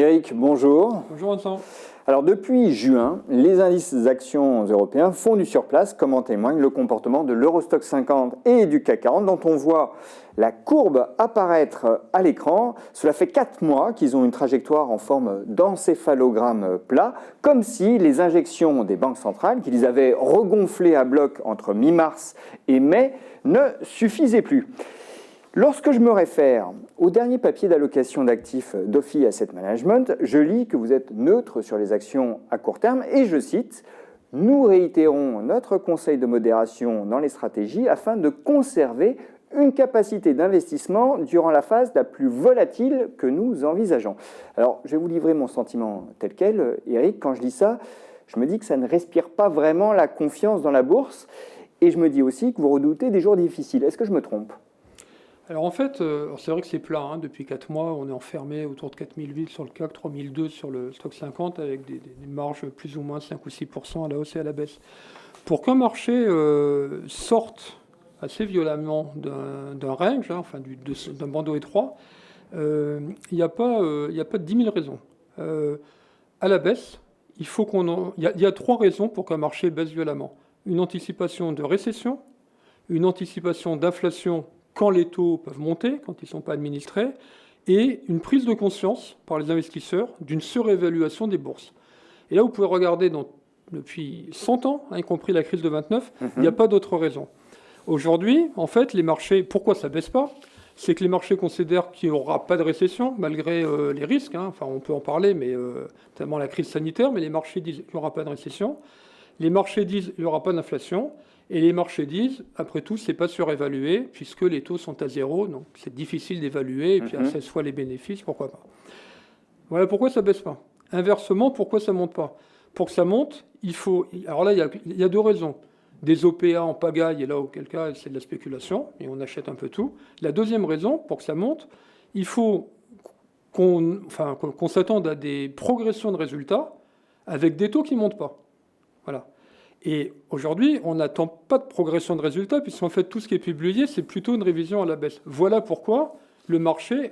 Eric, bonjour. Bonjour Vincent. Alors depuis juin, les indices actions européens font du surplace, comme en témoigne le comportement de l'Eurostoxx 50 et du CAC 40, dont on voit la courbe apparaître à l'écran. Cela fait 4 mois qu'ils ont une trajectoire en forme d'encéphalogramme plat, comme si les injections des banques centrales, qui les avaient regonflées à bloc entre mi-mars et mai, ne suffisaient plus. Lorsque je me réfère au dernier papier d'allocation d'actifs d'Ophi Asset Management, je lis que vous êtes neutre sur les actions à court terme et je cite « Nous réitérons notre conseil de modération dans les stratégies afin de conserver une capacité d'investissement durant la phase la plus volatile que nous envisageons. » Alors, je vais vous livrer mon sentiment tel quel. Eric, quand je lis ça, je me dis que ça ne respire pas vraiment la confiance dans la bourse et je me dis aussi que vous redoutez des jours difficiles. Est-ce que je me trompe ? Alors en fait, c'est vrai que c'est plat. Depuis 4 mois, on est enfermé autour de 4008 sur le CAC, 3002 sur le Stock 50 avec des marges plus ou moins 5 ou 6% à la hausse et à la baisse. Pour qu'un marché sorte assez violemment d'un range, d'un bandeau étroit, il n'y a pas 10 000 raisons. À la baisse, il y a 3 raisons pour qu'un marché baisse violemment. Une anticipation de récession, une anticipation d'inflation quand les taux peuvent monter, quand ils ne sont pas administrés, et une prise de conscience par les investisseurs d'une surévaluation des bourses. Et là, vous pouvez regarder depuis 100 ans, y compris la crise de 29, il n'y a pas d'autre raison. Aujourd'hui, en fait, les marchés, pourquoi ça ne baisse pas ? C'est que les marchés considèrent qu'il n'y aura pas de récession, malgré les risques. Enfin, on peut en parler, mais notamment la crise sanitaire, mais les marchés disent qu'il n'y aura pas de récession. Les marchés disent qu'il n'y aura pas d'inflation. Et les marchés disent, après tout, ce n'est pas surévalué, puisque les taux sont à zéro, donc c'est difficile d'évaluer, et puis à 16 fois les bénéfices, pourquoi pas. Voilà pourquoi ça ne baisse pas. Inversement, pourquoi ça ne monte pas ? Pour que ça monte, il faut... Alors là, il y a 2 raisons. Des OPA en pagaille, et là, auquel cas, c'est de la spéculation, et on achète un peu tout. La deuxième raison, pour que ça monte, il faut qu'on s'attende à des progressions de résultats avec des taux qui ne montent pas. Voilà. Et aujourd'hui, on n'attend pas de progression de résultats, puisqu'en fait, tout ce qui est publié, c'est plutôt une révision à la baisse. Voilà pourquoi le marché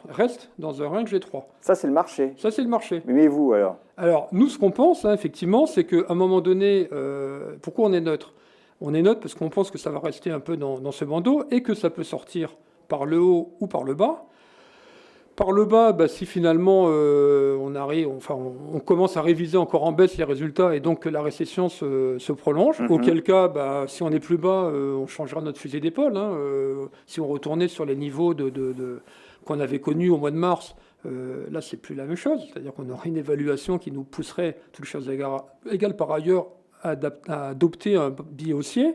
reste dans un range étroit. Ça, c'est le marché. Ça, c'est le marché. Mais vous, alors ? Alors, nous, ce qu'on pense, effectivement, c'est qu'à un moment donné, pourquoi on est neutre ? On est neutre parce qu'on pense que ça va rester un peu dans ce bandeau et que ça peut sortir par le haut ou par le bas. Par le bas, si finalement on commence à réviser encore en baisse les résultats et donc que la récession se prolonge, auquel cas, si on est plus bas, on changera notre fusil d'épaule. Si on retournait sur les niveaux qu'on avait connus au mois de mars, là, c'est plus la même chose. C'est-à-dire qu'on aurait une évaluation qui nous pousserait, toutes choses égales par ailleurs, à adopter un biais haussier.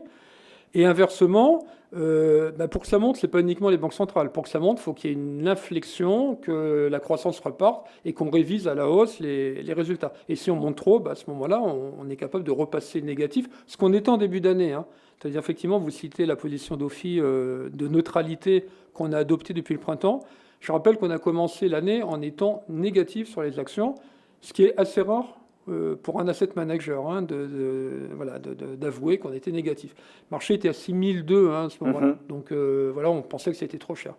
Et inversement, pour que ça monte, ce n'est pas uniquement les banques centrales. Pour que ça monte, il faut qu'il y ait une inflexion, que la croissance reparte et qu'on révise à la hausse les résultats. Et si on monte trop, à ce moment-là, on est capable de repasser négatif, ce qu'on était en début d'année. C'est-à-dire, effectivement, vous citez la position d'Ophi de neutralité qu'on a adoptée depuis le printemps. Je rappelle qu'on a commencé l'année en étant négatif sur les actions, ce qui est assez rare pour un asset manager, d'avouer qu'on était négatif. Le marché était à 6002 à ce moment-là. Donc on pensait que c'était trop cher.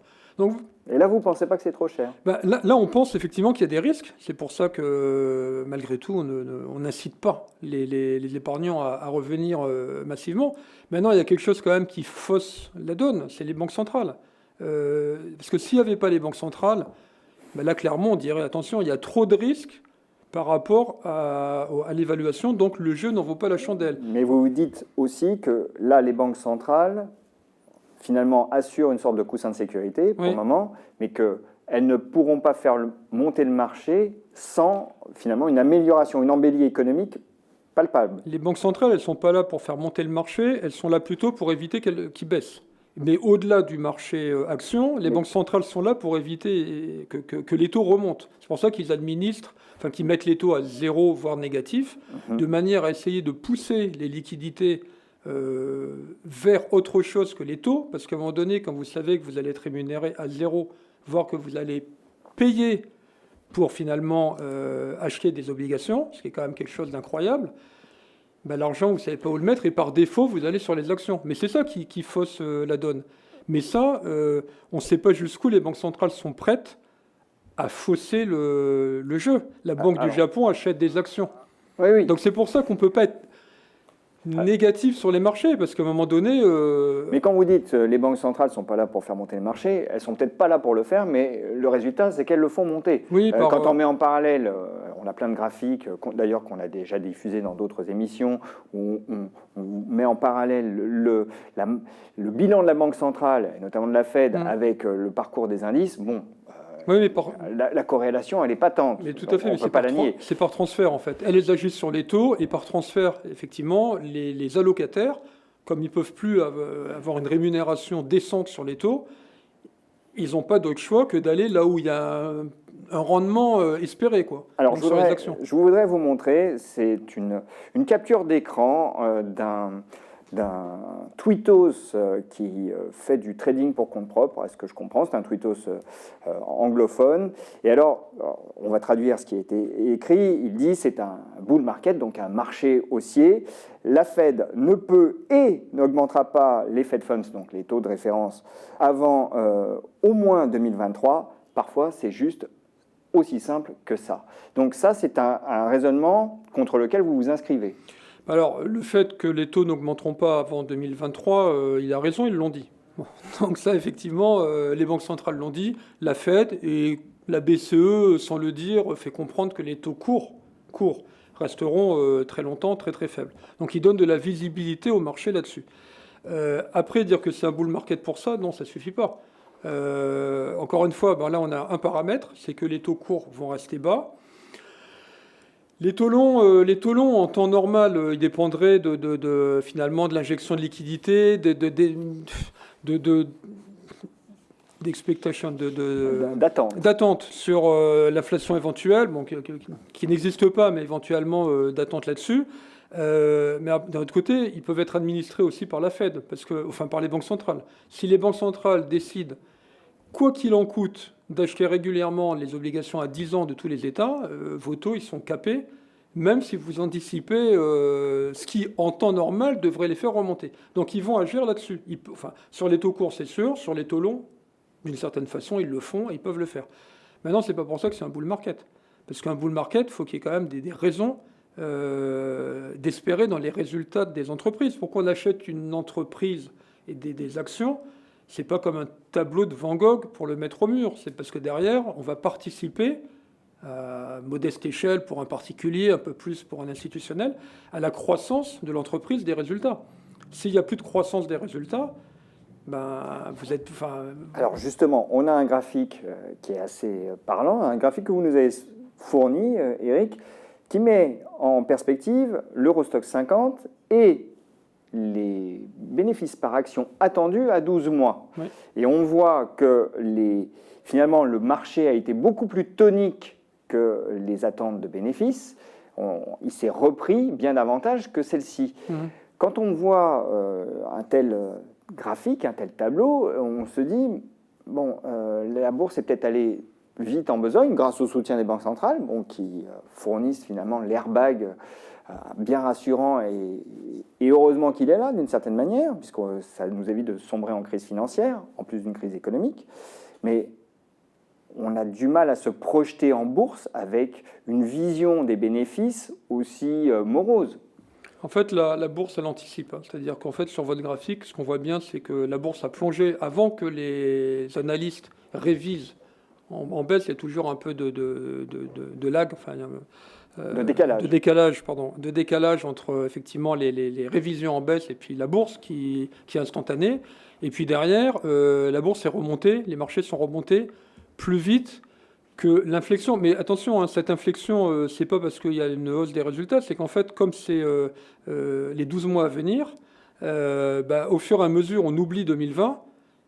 Et là, vous ne pensez pas que c'est trop cher ? Là, on pense effectivement qu'il y a des risques. C'est pour ça que, malgré tout, on n'incite pas les épargnants à revenir massivement. Maintenant, il y a quelque chose quand même qui fausse la donne, c'est les banques centrales. Parce que s'il n'y avait pas les banques centrales, là, clairement, on dirait, attention, il y a trop de risques par rapport à l'évaluation, donc le jeu n'en vaut pas la chandelle. Mais vous vous dites aussi que là, les banques centrales, finalement, assurent une sorte de coussin de sécurité pour le moment, mais qu'elles ne pourront pas faire monter le marché sans, finalement, une amélioration, une embellie économique palpable. Les banques centrales, elles ne sont pas là pour faire monter le marché, elles sont là plutôt pour éviter qu'il baisse. Mais au-delà du marché action, les banques centrales sont là pour éviter que les taux remontent. C'est pour ça qu'ils qu'ils mettent les taux à zéro, voire négatif, de manière à essayer de pousser les liquidités vers autre chose que les taux, parce qu'à un moment donné, quand vous savez que vous allez être rémunéré à zéro, voire que vous allez payer pour finalement acheter des obligations, ce qui est quand même quelque chose d'incroyable, l'argent, vous ne savez pas où le mettre, et par défaut, vous allez sur les actions. Mais c'est ça qui fausse la donne. Mais ça, on ne sait pas jusqu'où les banques centrales sont prêtes a faussé le jeu. La Banque du Japon achète des actions. Oui. Donc c'est pour ça qu'on ne peut pas être négatif sur les marchés, parce qu'à un moment donné... Mais quand vous dites les banques centrales ne sont pas là pour faire monter le marché, elles sont peut-être pas là pour le faire, mais le résultat, c'est qu'elles le font monter. Oui, quand on met en parallèle, on a plein de graphiques, d'ailleurs qu'on a déjà diffusés dans d'autres émissions, où on met en parallèle le bilan de la banque centrale, et notamment de la Fed, avec le parcours des indices. Bon, oui, mais la corrélation, elle est patente. Mais tout à fait, on mais ne peut pas la nier. C'est par transfert en fait. Elles agissent sur les taux et par transfert, effectivement, les allocataires, comme ils ne peuvent plus avoir une rémunération décente sur les taux, ils n'ont pas d'autre choix que d'aller là où il y a un rendement espéré, quoi. Alors, donc, sur les actions. Je voudrais vous montrer, c'est une capture d'écran d'un tweetos qui fait du trading pour compte propre, à ce que je comprends, c'est un tweetos anglophone. Et alors, on va traduire ce qui a été écrit. Il dit c'est un bull market, donc un marché haussier. La Fed ne peut et n'augmentera pas les Fed Funds, donc les taux de référence, avant au moins 2023. Parfois, c'est juste aussi simple que ça. Donc ça, c'est un raisonnement contre lequel vous vous inscrivez. Alors, le fait que les taux n'augmenteront pas avant 2023, il a raison, ils l'ont dit. Bon, donc ça, effectivement, les banques centrales l'ont dit, la Fed et la BCE, sans le dire, fait comprendre que les taux courts resteront très longtemps très très faibles. Donc ils donnent de la visibilité au marché là-dessus. Après, dire que c'est un bull market pour ça, non, ça ne suffit pas. Encore une fois, là on a un paramètre, c'est que les taux courts vont rester bas. Les taux longs, en temps normal, ils dépendraient finalement de l'injection de liquidité, d'expectation, d'attente sur l'inflation éventuelle, bon, qui n'existe pas, mais éventuellement d'attente là-dessus. Mais d'un autre côté, ils peuvent être administrés aussi par la Fed, par les banques centrales. Si les banques centrales décident, quoi qu'il en coûte, d'acheter régulièrement les obligations à 10 ans de tous les États, vos taux, ils sont capés, même si vous anticipez ce qui, en temps normal, devrait les faire remonter. Donc, ils vont agir là-dessus. Sur les taux courts, c'est sûr. Sur les taux longs, d'une certaine façon, ils le font et ils peuvent le faire. Maintenant, ce n'est pas pour ça que c'est un bull market. Parce qu'un bull market, il faut qu'il y ait quand même des raisons d'espérer dans les résultats des entreprises. Pourquoi on achète une entreprise et des actions ? C'est pas comme un tableau de Van Gogh pour le mettre au mur. C'est parce que derrière, on va participer à modeste échelle pour un particulier, un peu plus pour un institutionnel, à la croissance de l'entreprise des résultats. S'il n'y a plus de croissance des résultats, vous êtes... Alors justement, on a un graphique qui est assez parlant, un graphique que vous nous avez fourni, Eric, qui met en perspective l'Eurostoxx 50 et les bénéfices par action attendus à 12 mois. Oui. Et on voit que finalement le marché a été beaucoup plus tonique que les attentes de bénéfices. Il s'est repris bien davantage que celle-ci. Mmh. Quand on voit un tel graphique, un tel tableau, on se dit, la bourse est peut-être allée vite en besogne grâce au soutien des banques centrales, qui fournissent finalement l'airbag bien rassurant et heureusement qu'il est là d'une certaine manière, puisque ça nous évite de sombrer en crise financière, en plus d'une crise économique. Mais on a du mal à se projeter en bourse avec une vision des bénéfices aussi morose. En fait, la bourse, elle anticipe. C'est-à-dire qu'en fait, sur votre graphique, ce qu'on voit bien, c'est que la bourse a plongé avant que les analystes révisent en baisse. Il y a toujours un peu de lag, de décalage entre effectivement les révisions en baisse et puis la bourse qui est instantanée. Et puis derrière, la bourse est remontée, les marchés sont remontés plus vite que l'inflexion. Mais attention, cette inflexion, c'est pas parce qu'il y a une hausse des résultats, c'est qu'en fait, comme c'est les 12 mois à venir, au fur et à mesure, on oublie 2020.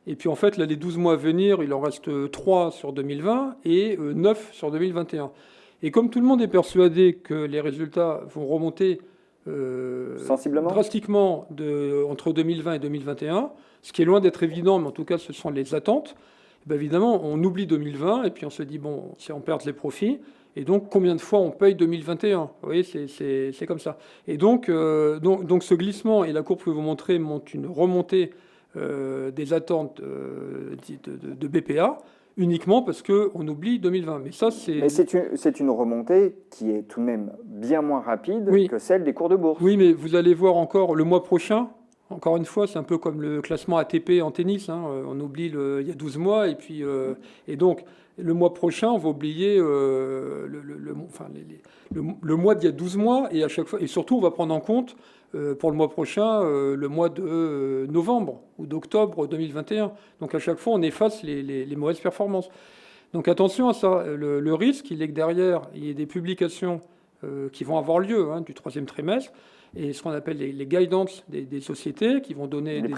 Et puis en fait, là, les 12 mois à venir, il en reste 3 sur 2020 et 9 sur 2021. Et comme tout le monde est persuadé que les résultats vont remonter sensiblement, drastiquement entre 2020 et 2021, ce qui est loin d'être évident, mais en tout cas, ce sont les attentes, évidemment, on oublie 2020 et puis on se dit, on perd les profits. Et donc, combien de fois on paye 2021 ? Vous voyez, c'est comme ça. Et donc, ce glissement, et la courbe que vous montrez montre une remontée des attentes de BPA, uniquement parce qu'on oublie 2020. Mais ça, c'est... Mais c'est une remontée qui est tout de même bien moins rapide Oui. que celle des cours de bourse. Oui, mais vous allez voir encore le mois prochain. Encore une fois, c'est un peu comme le classement ATP en tennis. On oublie il y a 12 mois. Et donc, le mois prochain, on va oublier le mois d'il y a 12 mois. Et à chaque fois, et surtout, on va prendre en compte pour le mois prochain le mois de novembre ou d'octobre 2021. Donc, à chaque fois, on efface les mauvaises performances. Donc, attention à ça. Le risque, il est que derrière, il y ait des publications qui vont avoir lieu du troisième trimestre. Et ce qu'on appelle les guidance des sociétés qui vont donner des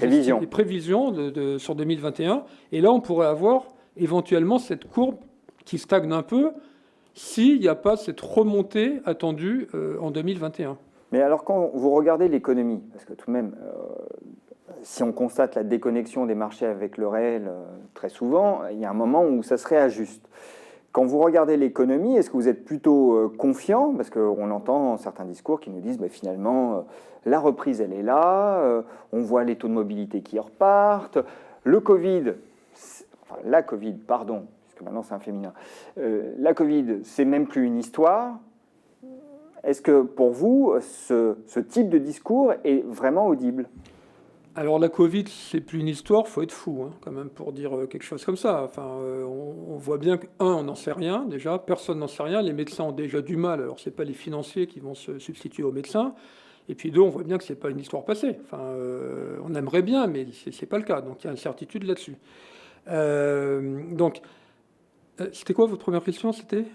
prévisions sur 2021. Et là, on pourrait avoir éventuellement cette courbe qui stagne un peu s'il n'y a pas cette remontée attendue en 2021. Mais alors, quand vous regardez l'économie, parce que tout de même, si on constate la déconnexion des marchés avec le réel très souvent, il y a un moment où ça se réajuste. Quand vous regardez l'économie, est-ce que vous êtes plutôt confiant? Parce qu'on entend certains discours qui nous disent finalement, la reprise, elle est là, on voit les taux de mobilité qui repartent, la Covid, pardon, puisque maintenant c'est un féminin, la Covid, c'est même plus une histoire. Est-ce que pour vous, ce type de discours est vraiment audible? Alors la Covid, c'est plus une histoire, faut être fou quand même pour dire quelque chose comme ça. Enfin, on voit bien on n'en sait rien déjà, personne n'en sait rien. Les médecins ont déjà du mal, alors c'est pas les financiers qui vont se substituer aux médecins. Et puis deux, on voit bien que c'est pas une histoire passée. Enfin, on aimerait bien, mais c'est pas le cas. Donc il y a une certitude là-dessus. C'était quoi votre première question? C'était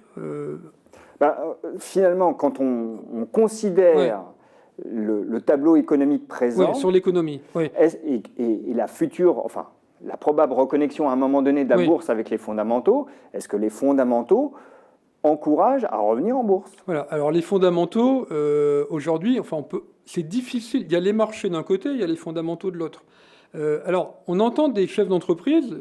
finalement, quand on considère le tableau économique présent, sur l'économie, et la future, enfin la probable reconnexion à un moment donné de la bourse avec les fondamentaux, est-ce que les fondamentaux encouragent à revenir en bourse? Voilà. Alors les fondamentaux, aujourd'hui, c'est difficile. Il y a les marchés d'un côté, il y a les fondamentaux de l'autre. Alors, on entend des chefs d'entreprise,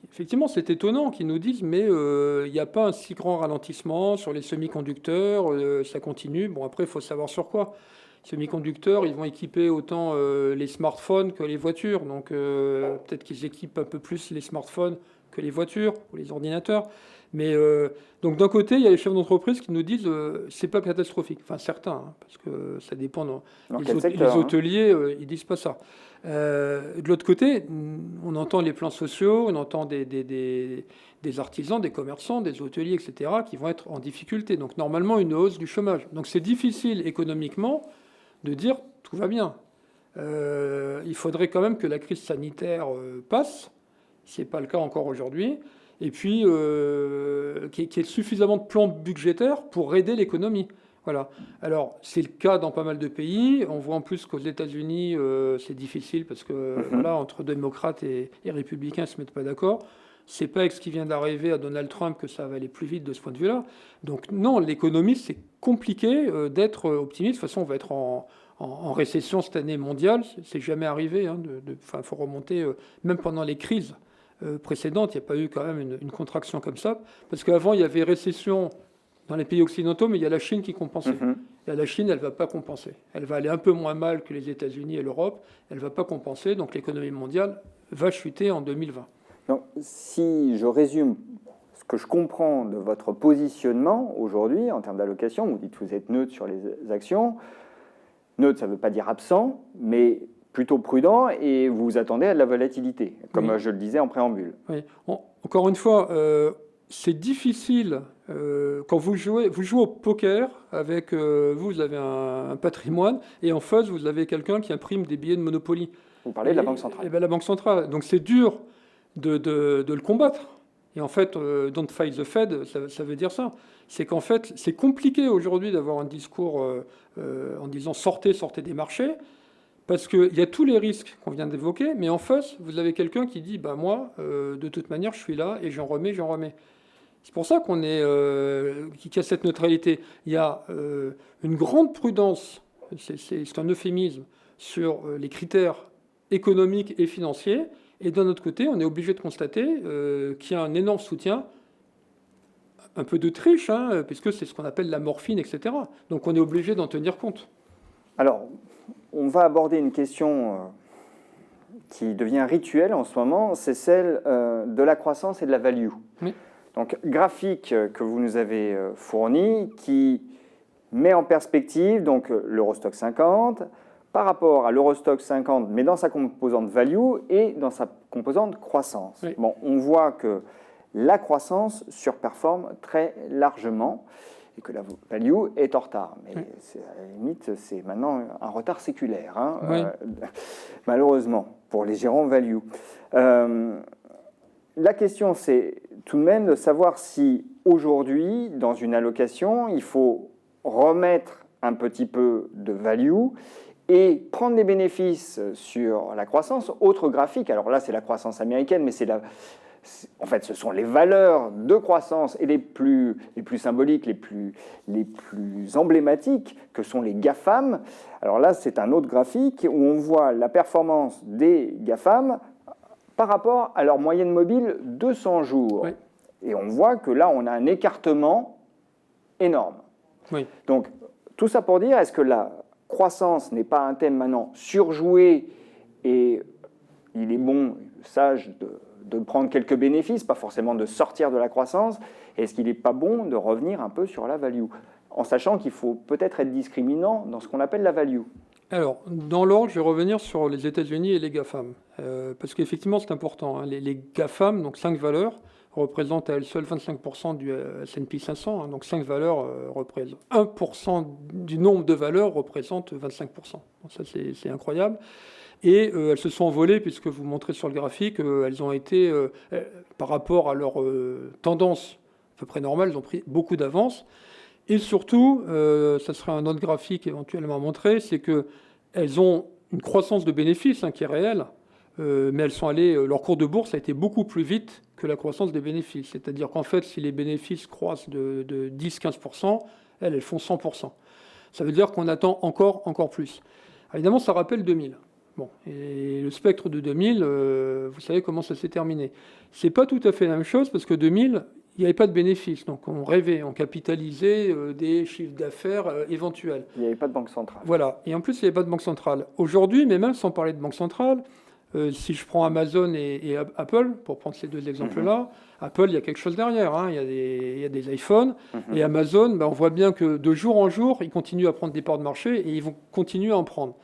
effectivement, c'est étonnant, qui nous disent, mais il n'y a pas un si grand ralentissement sur les semi-conducteurs, ça continue. Bon, après, il faut savoir sur quoi. Semi-conducteurs, ils vont équiper autant les smartphones que les voitures. Donc peut-être qu'ils équipent un peu plus les smartphones que les voitures ou les ordinateurs. Mais donc d'un côté, il y a les chefs d'entreprise qui nous disent c'est pas catastrophique. Enfin certains, parce que ça dépend. Les hôteliers, ils disent pas ça. De l'autre côté, on entend les plans sociaux, on entend des artisans, des commerçants, des hôteliers, etc., qui vont être en difficulté. Donc normalement, une hausse du chômage. Donc c'est difficile économiquement de dire tout va bien. Il faudrait quand même que la crise sanitaire passe, ce n'est pas le cas encore aujourd'hui, et puis qu'il y ait suffisamment de plans budgétaires pour aider l'économie. Voilà. Alors, c'est le cas dans pas mal de pays. On voit en plus qu'aux États-Unis, c'est difficile parce que entre démocrates et républicains, ils ne se mettent pas d'accord. C'est pas avec ce qui vient d'arriver à Donald Trump que ça va aller plus vite de ce point de vue-là. Donc non, l'économie, c'est compliqué d'être optimiste. De toute façon, on va être en récession cette année mondiale. C'est jamais arrivé. Faut remonter, même pendant les crises précédentes, il n'y a pas eu quand même une contraction comme ça. Parce qu'avant, il y avait récession dans les pays occidentaux, mais il y a la Chine qui compensait. Et la Chine, elle ne va pas compenser. Elle va aller un peu moins mal que les États-Unis et l'Europe. Elle ne va pas compenser. Donc l'économie mondiale va chuter en 2020. Donc, si je résume ce que je comprends de votre positionnement aujourd'hui en termes d'allocation, vous dites que vous êtes neutre sur les actions. Neutre, ça ne veut pas dire absent, mais plutôt prudent et vous vous attendez à de la volatilité, comme je le disais en préambule. Oui. Encore une fois, c'est difficile quand vous jouez au poker avec vous avez un patrimoine et en face vous avez quelqu'un qui imprime des billets de Monopoly. Vous parlez de la Banque centrale. La Banque centrale. Donc c'est dur de le combattre. Et en fait, don't fight the Fed, ça veut dire ça. C'est qu'en fait, c'est compliqué aujourd'hui d'avoir un discours en disant sortez des marchés, parce qu'il y a tous les risques qu'on vient d'évoquer, mais en face, vous avez quelqu'un qui dit moi, de toute manière, je suis là et j'en remets. C'est pour ça qu'il y a cette neutralité. Il y a une grande prudence, c'est un euphémisme, sur les critères économiques et financiers. Et d'un autre côté, on est obligé de constater qu'il y a un énorme soutien, un peu de triche, puisque c'est ce qu'on appelle la morphine, etc. Donc on est obligé d'en tenir compte. Alors, on va aborder une question qui devient rituelle en ce moment, c'est celle de la croissance et de la value. Oui. Donc, graphique que vous nous avez fourni, qui met en perspective donc l'Eurostoxx 50 par rapport à l'Eurostoxx 50, mais dans sa composante value et dans sa composante croissance. Oui. Bon, on voit que la croissance surperforme très largement et que la value est en retard. Mais oui. à la limite, c'est maintenant un retard séculaire, hein, Oui. malheureusement, pour les gérants value. La question, c'est tout de même de savoir si aujourd'hui, dans une allocation, il faut remettre un petit peu de value et prendre des bénéfices sur la croissance. Autre graphique, alors là, c'est la croissance américaine, mais en fait, ce sont les valeurs de croissance et les plus symboliques, les plus emblématiques, que sont les GAFAM. Alors là, c'est un autre graphique où on voit la performance des GAFAM par rapport à leur moyenne mobile de 100 jours. Oui. Et on voit que là, on a un écartement énorme. Oui. Donc, tout ça pour dire, est-ce que la croissance n'est pas un thème maintenant surjoué et il est bon, sage, de prendre quelques bénéfices, pas forcément de sortir de la croissance? Est-ce qu'il n'est pas bon de revenir un peu sur la value, en sachant qu'il faut peut-être être discriminant dans ce qu'on appelle la value? Alors, dans l'ordre, je vais revenir sur les États-Unis et les GAFAM, parce qu'effectivement, c'est important. Hein. Les GAFAM, donc 5 valeurs, représentent à elles seules 25% du S&P 500. Hein. Donc 5 valeurs représentent 1% du nombre de valeurs représente 25%. Donc ça, c'est incroyable. Et elles se sont envolées, puisque vous montrez sur le graphique, elles ont été, par rapport à leur tendance à peu près normale, elles ont pris beaucoup d'avance. Et surtout, ça serait un autre graphique éventuellement à montrer, c'est qu'elles ont une croissance de bénéfices qui est réelle, mais elles sont allées, leur cours de bourse a été beaucoup plus vite que la croissance des bénéfices. C'est-à-dire qu'en fait, si les bénéfices croissent de 10-15%, elles font 100%. Ça veut dire qu'on attend encore plus. Alors, évidemment, ça rappelle 2000. Bon, et le spectre de 2000, vous savez comment ça s'est terminé. C'est pas tout à fait la même chose, parce que 2000, il n'y avait pas de bénéfices. Donc on rêvait, on capitalisait des chiffres d'affaires éventuels. Il n'y avait pas de banque centrale. Voilà, et en plus, il n'y avait pas de banque centrale. Aujourd'hui, mais même sans parler de banque centrale, si je prends Amazon et Apple, pour prendre ces deux exemples-là, Apple, il y a quelque chose derrière. Hein. Il y a des iPhones. Et Amazon, on voit bien que de jour en jour, ils continuent à prendre des parts de marché et ils vont continuer à en prendre.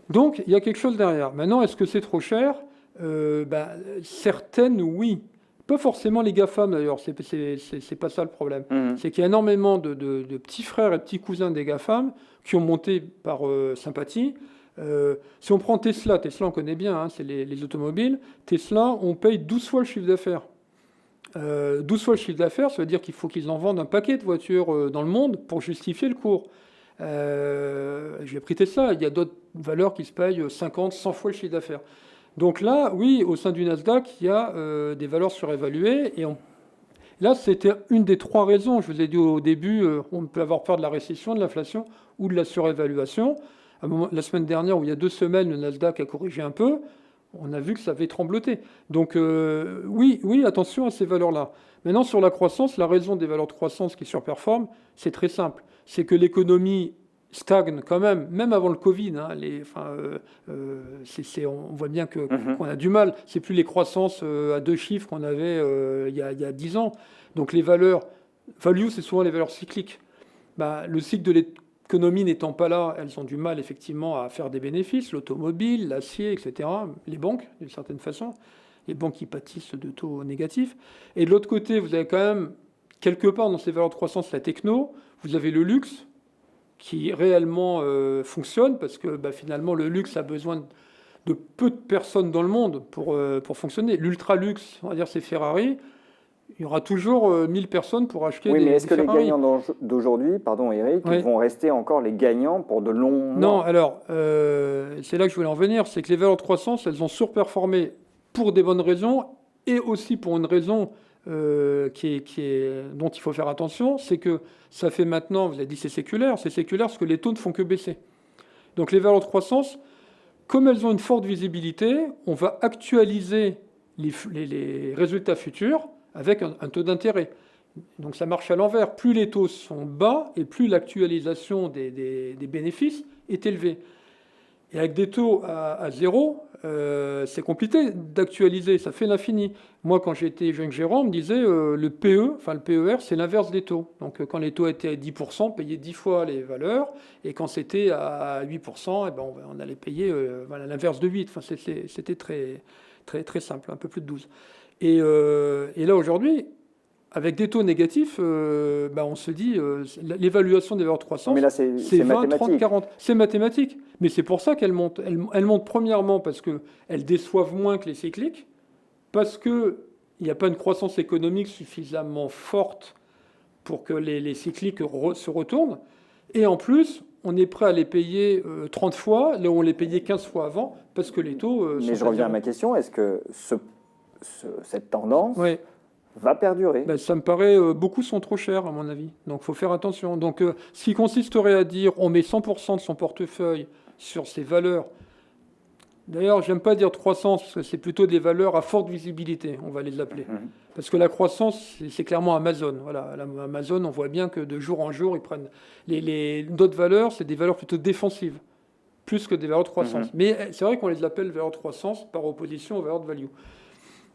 Donc, il y a quelque chose derrière. Maintenant, est-ce que c'est trop cher? Certaines, oui. Pas forcément les GAFAM, d'ailleurs. C'est pas ça le problème. C'est qu'il y a énormément de petits frères et petits cousins des GAFAM qui ont monté par sympathie. Si on prend Tesla, on connaît bien, hein, c'est les automobiles. Tesla, on paye 12 fois le chiffre d'affaires. 12 fois le chiffre d'affaires, ça veut dire qu'il faut qu'ils en vendent un paquet de voitures dans le monde pour justifier le cours. J'ai pris Tesla, il y a d'autres valeurs qui se payent 50, 100 fois le chiffre d'affaires. Donc là, oui, au sein du Nasdaq, il y a des valeurs surévaluées. Et là, c'était une des 3 raisons. Je vous ai dit au début, on peut avoir peur de la récession, de l'inflation ou de la surévaluation. La semaine dernière, ou il y a 2 semaines, le Nasdaq a corrigé un peu. On a vu que ça avait trembloté. Donc oui, attention à ces valeurs-là. Maintenant, sur la croissance, la raison des valeurs de croissance qui surperforment, c'est très simple. C'est que l'économie stagne quand même avant le Covid. Hein, on voit bien qu'on a du mal. C'est plus les croissances à 2 chiffres qu'on avait il y a 10 ans. Donc les valeurs, value, c'est souvent les valeurs cycliques. Le cycle de l'économie n'étant pas là, elles ont du mal effectivement à faire des bénéfices. L'automobile, l'acier, etc. Les banques, d'une certaine façon. Les banques qui pâtissent de taux négatifs. Et de l'autre côté, vous avez quand même, quelque part dans ces valeurs de croissance, la techno. Vous avez le luxe qui réellement fonctionne, parce que finalement, le luxe a besoin de peu de personnes dans le monde pour fonctionner. L'ultra-luxe, on va dire, c'est Ferrari. Il y aura toujours 1000 personnes pour acheter des Ferrari. Oui, mais est-ce que les gagnants d'aujourd'hui, pardon Eric, vont rester encore les gagnants pour de longs mois? Non, alors, c'est là que je voulais en venir, c'est que les valeurs de croissance, elles ont surperformé pour des bonnes raisons, et aussi pour une raison dont il faut faire attention, c'est que ça fait maintenant, vous avez dit c'est séculaire parce que les taux ne font que baisser. Donc les valeurs de croissance, comme elles ont une forte visibilité, on va actualiser les résultats futurs avec un taux d'intérêt. Donc ça marche à l'envers. Plus les taux sont bas et plus l'actualisation des bénéfices est élevée. Et avec des taux à zéro, c'est compliqué d'actualiser, ça fait l'infini. Moi, quand j'étais jeune gérant, on me disait le PE, enfin le PER, c'est l'inverse des taux. Donc quand les taux étaient à 10%, on payait 10 fois les valeurs, et quand c'était à 8%, eh ben, on allait payer voilà, l'inverse de 8. Enfin, c'était très, très, très simple, un peu plus de 12. Et là, aujourd'hui, avec des taux négatifs, on se dit, l'évaluation des valeurs de croissance, Mais là, c'est 20, 30, mathématique. 40. C'est mathématique. Mais c'est pour ça qu'elles montent. Elles montent premièrement parce qu'elles déçoivent moins que les cycliques, parce qu'il n'y a pas une croissance économique suffisamment forte pour que les cycliques se retournent. Et en plus, on est prêt à les payer 30 fois, là où on les payait 15 fois avant, parce que les taux sont Mais je reviens à ma question, est-ce que cette tendance ouais. va perdurer? Ben, ça me paraît, beaucoup sont trop chers à mon avis. Donc il faut faire attention. Donc ce qui consisterait à dire on met 100% de son portefeuille sur ces valeurs. D'ailleurs, j'aime pas dire croissance, parce que c'est plutôt des valeurs à forte visibilité, on va les appeler. Parce que la croissance, c'est clairement Amazon. Voilà, Amazon, on voit bien que de jour en jour, ils prennent d'autres valeurs, c'est des valeurs plutôt défensives, plus que des valeurs de croissance. Mais c'est vrai qu'on les appelle valeurs de croissance par opposition aux valeurs de value.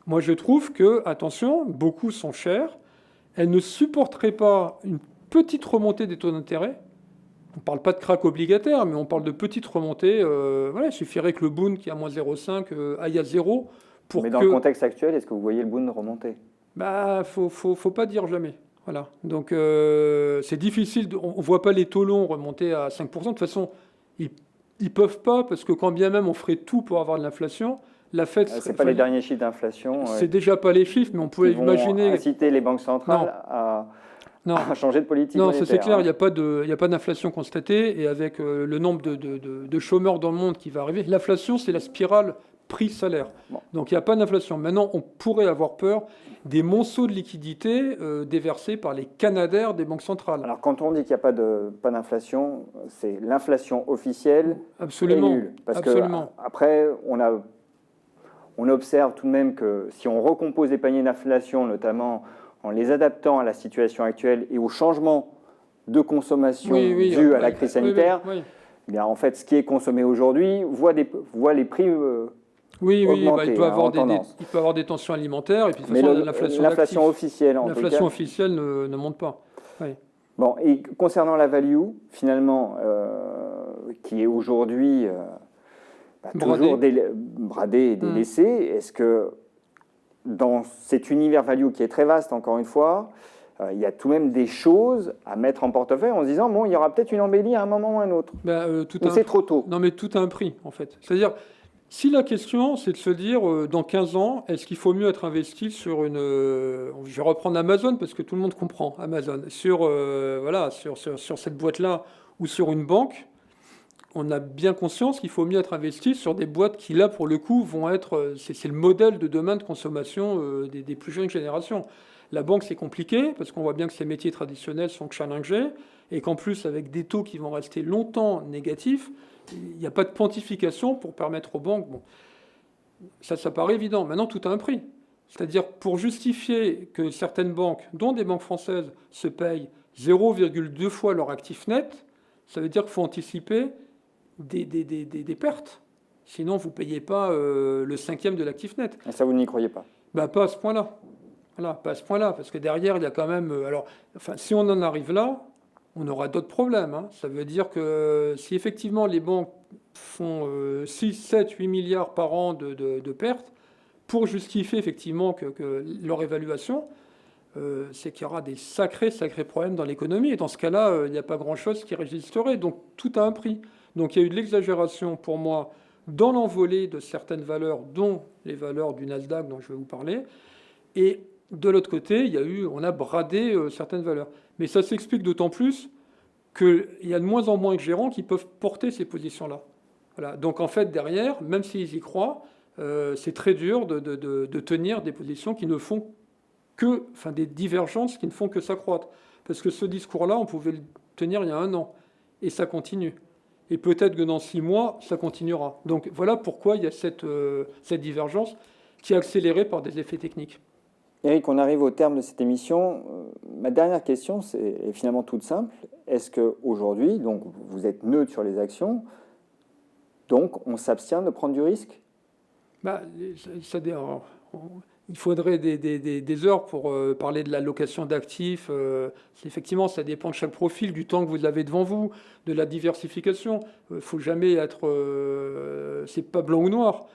Moi, je trouve que, attention, beaucoup sont chères. Elles ne supporteraient pas une petite remontée des taux d'intérêt. On ne parle pas de crack obligataire, mais on parle de petites remontées. Voilà, il suffirait que le Bund, qui est à moins 0,5, aille à 0 pour Mais dans le contexte actuel, est-ce que vous voyez le Bund remonter? Bah, faut pas dire jamais. Voilà. Donc, c'est difficile. On ne voit pas les taux longs remonter à 5%. De toute façon, ils ne peuvent pas, parce que quand bien même on ferait tout pour avoir de l'inflation, la Fed, c'est pas les derniers chiffres d'inflation. C'est déjà pas les chiffres, mais on pouvait imaginer. Inciter les banques centrales à changer de politique monétaire. Non, c'est clair, il n'y a pas d'inflation constatée, et avec le nombre de chômeurs dans le monde qui va arriver, l'inflation, c'est la spirale prix-salaire. Bon. Donc il n'y a pas d'inflation. Maintenant, on pourrait avoir peur des monceaux de liquidités déversés par les canadaires des banques centrales. Alors quand on dit qu'il n'y a pas d'inflation, c'est l'inflation officielle. Absolument. Est nulle. Parce qu'après, on observe tout de même que si on recompose les paniers d'inflation, notamment en les adaptant à la situation actuelle et au changement de consommation dû à la crise sanitaire, eh bien, en fait, ce qui est consommé aujourd'hui voit les prix augmenter. Il peut avoir des tensions alimentaires, et puis de toute façon, l'inflation officielle, l'inflation officielle ne monte pas. Oui. Bon, et concernant la value, finalement, qui est aujourd'hui toujours bradée et délaissée, est-ce que dans cet univers value qui est très vaste, encore une fois, il y a tout de même des choses à mettre en portefeuille en se disant, bon, il y aura peut-être une embellie à un moment ou à un autre. Ou c'est trop tôt? Non, mais tout a un prix, en fait. C'est-à-dire, si la question, c'est de se dire, dans 15 ans, est-ce qu'il faut mieux être investi sur une... je vais reprendre Amazon, parce que tout le monde comprend Amazon. Sur cette boîte-là, ou sur une banque, on a bien conscience qu'il faut mieux être investi sur des boîtes qui, là, pour le coup, vont être... C'est le modèle de demain de consommation des plus jeunes générations. La banque, c'est compliqué, parce qu'on voit bien que ces métiers traditionnels sont challengés, et qu'en plus, avec des taux qui vont rester longtemps négatifs, il n'y a pas de quantification pour permettre aux banques... Bon, ça paraît évident. Maintenant, tout a un prix. C'est-à-dire, pour justifier que certaines banques, dont des banques françaises, se payent 0,2 fois leur actif net, ça veut dire qu'il faut anticiper des pertes. Sinon, vous ne payez pas le 5e de l'actif net. Et ça, vous n'y croyez pas? Pas à ce point-là. Voilà, pas à ce point-là, parce que derrière, il y a quand même... si on en arrive là, on aura d'autres problèmes. Hein. Ça veut dire que si effectivement les banques font 6, 7, 8 milliards par an de pertes, pour justifier effectivement que leur évaluation, c'est qu'il y aura des sacrés problèmes dans l'économie. Et dans ce cas-là, il n'y a pas grand-chose qui résisterait. Donc tout a un prix. Donc il y a eu de l'exagération pour moi dans l'envolée de certaines valeurs, dont les valeurs du Nasdaq dont je vais vous parler. Et de l'autre côté, on a bradé certaines valeurs. Mais ça s'explique d'autant plus qu'il y a de moins en moins de gérants qui peuvent porter ces positions-là. Voilà. Donc en fait, derrière, même s'ils y croient, c'est très dur de tenir des positions qui ne font des divergences qui ne font que s'accroître. Parce que ce discours-là, on pouvait le tenir il y a 1 an. Et ça continue. Et peut-être que dans 6 mois, ça continuera. Donc voilà pourquoi il y a cette divergence qui est accélérée par des effets techniques. Eric, on arrive au terme de cette émission. Ma dernière question est finalement toute simple. Est-ce qu'aujourd'hui, donc vous êtes neutre sur les actions, Donc, on s'abstient de prendre du risque? Bah, il faudrait des heures pour parler de l'allocation d'actifs. Effectivement, ça dépend de chaque profil, du temps que vous avez devant vous, de la diversification. Il ne faut jamais être... c'est pas blanc ou noir.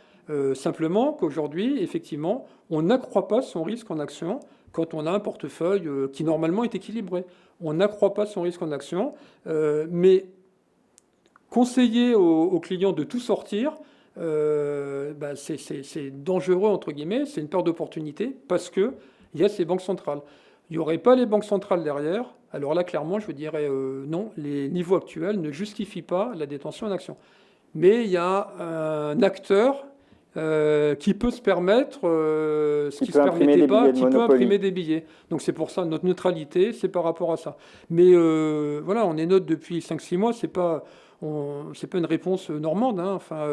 Simplement qu'aujourd'hui, effectivement, on n'accroît pas son risque en action quand on a un portefeuille qui normalement est équilibré. On n'accroît pas son risque en action, mais conseiller aux clients de tout sortir, c'est dangereux, entre guillemets, c'est une perte d'opportunité parce qu'il y a ces banques centrales. Il n'y aurait pas les banques centrales derrière, alors là, clairement, je vous dirais non, les niveaux actuels ne justifient pas la détention en action. Mais il y a un acteur qui peut se permettre ce qui ne se permettait pas, qui peut imprimer des billets. Donc c'est pour ça, notre neutralité, c'est par rapport à ça. Mais voilà, on est neutre depuis 5-6 mois, c'est pas une réponse normande. Hein. Enfin,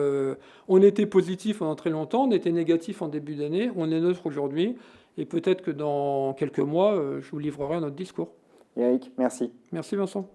on était positif pendant très longtemps, on était négatif en début d'année, on est neutre aujourd'hui, et peut-être que dans quelques mois, je vous livrerai un autre discours. Eric, merci. Merci Vincent.